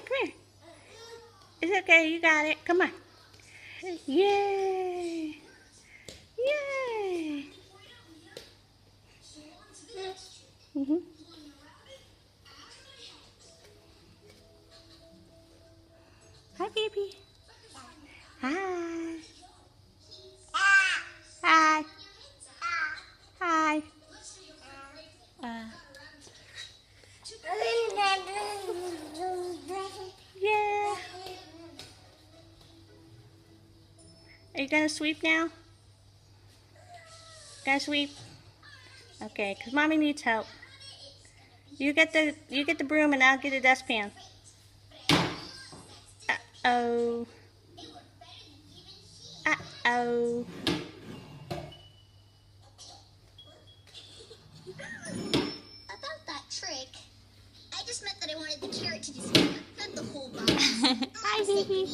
come here. It's okay, you got it. Come on. Yay! Yay! Mhm. Hi, baby. Hi. Hi. Hi. Yeah. Are you gonna sweep now? Gonna sweep? Okay, cause mommy needs help. You get the broom and I'll get a dustpan. Uh-oh. Uh-oh. About that trick, I just meant that I wanted the carrot to disappear, not the whole box. Hi, baby.